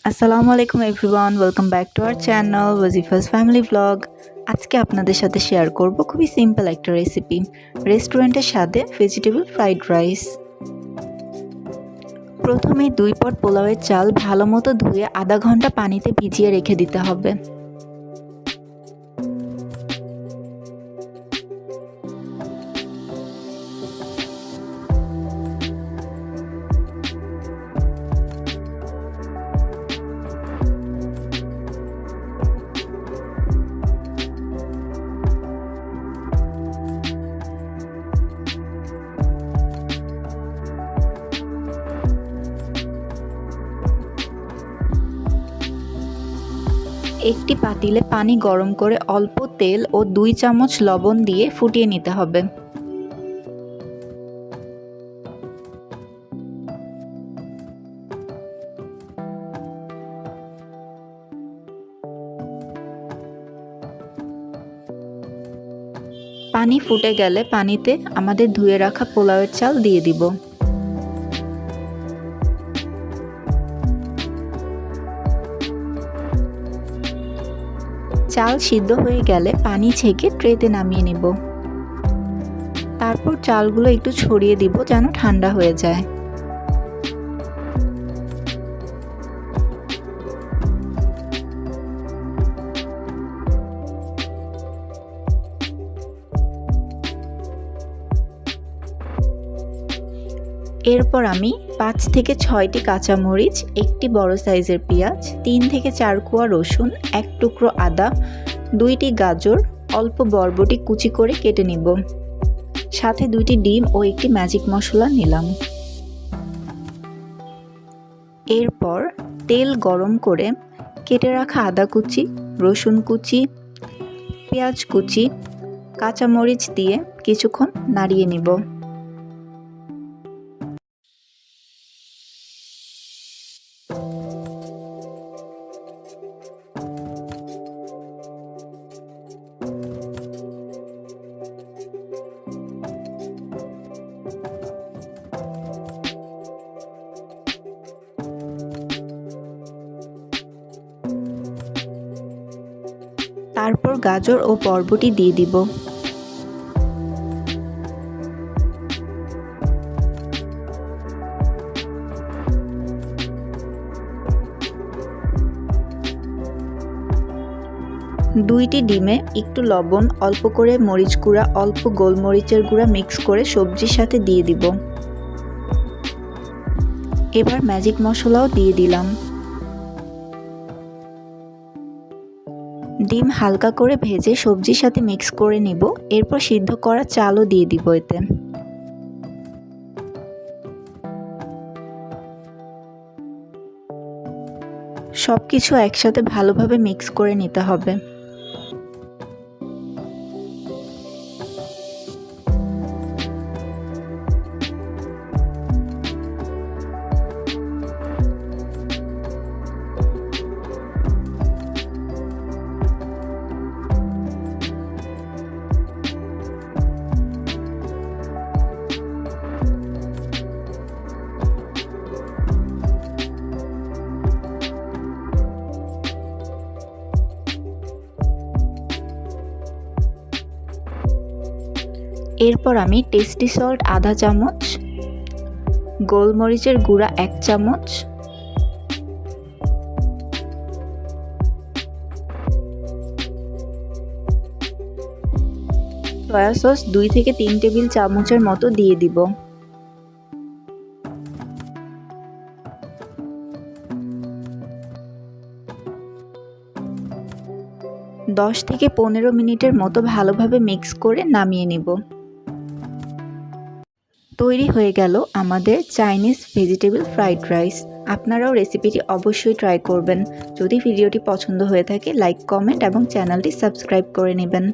আসসালামু আলাইকুম everyone, welcome back to our channel Wajifa's family blog. আজকে আপনাদের সাথে শেয়ার করব খুবই সিম্পল একটা রেসিপি, রেস্টুরেন্টের স্বাদে ভেজিটেবল ফ্রাইড রাইস। প্রথমে 2 পট পোলাওয়ের চাল ভালো মতো ধুয়ে আধা ঘন্টা পানিতে ভিজিয়ে রেখে দিতে হবে। একটি পাতিলে পানি গরম করে অল্প তেল ও 2 চামচ লবণ দিয়ে ফুটিয়ে নিতে হবে। পানি ফুটে গেলে পানিতে আমাদের ধুয়ে রাখা পোলাওয়ের চাল দিয়ে দিব। চাল সিদ্ধ হয়ে গেলে পানি ছেঁকে ট্রেতে নামিয়ে নিব। তারপর চালগুলো একটু ছড়িয়ে দিব যেন ঠান্ডা হয়ে যায়। এরপর আমি 5 থেকে 6টি কাঁচামরিচ, একটি বড় সাইজের পেঁয়াজ, 3 থেকে 4 কোয়া রসুন, 1 টুকরো আদা, 2টি গাজর, অল্প বরবটি কুচি করে কেটে নিব। সাথে 2টি ডিম ও একটি ম্যাজিক মশলা নিলাম। এরপর তেল গরম করে কেটে রাখা আদা কুচি, রসুন কুচি, পেঁয়াজ কুচি, কাঁচামরিচ দিয়ে কিছুক্ষণ নাড়িয়ে নিব। তারপর গাজর ও বরবটি দিয়ে দিব। দুইটি ডিমে একটু লবণ, অল্প করে মরিচ গুঁড়া, অল্প গোলমরিচের গুঁড়া মিক্স করে সবজির সাথে দিয়ে দিব। এবার ম্যাজিক মশলাও দিয়ে দিলাম। ডিম হালকা করে ভেজে সবজির সাথে মিক্স করে নিব। এরপর সিদ্ধ করা চালও দিয়ে দিব এতে। সবকিছু একসাথে ভালোভাবে মিক্স করে নিতে হবে। এরপর আমি টেস্টি সল্ট আধা চামচ, গোলমরিচের গুঁড়া 1 চামচ, সয়া সস 2 থেকে 3 টেবিল চামচের মতো দিয়ে দিব। দশ থেকে 15 মিনিটের মতো ভালোভাবে মিক্স করে নামিয়ে নিব। তৈরি হয়ে গেল আমাদের চাইনিজ ভেজিটেবল ফ্রাইড রাইস। আপনারাও রেসিপিটি অবশ্যই ট্রাই করবেন। যদি ভিডিওটি পছন্দ হয়ে থাকে লাইক, কমেন্ট এবং চ্যানেলটি সাবস্ক্রাইব করে নেবেন।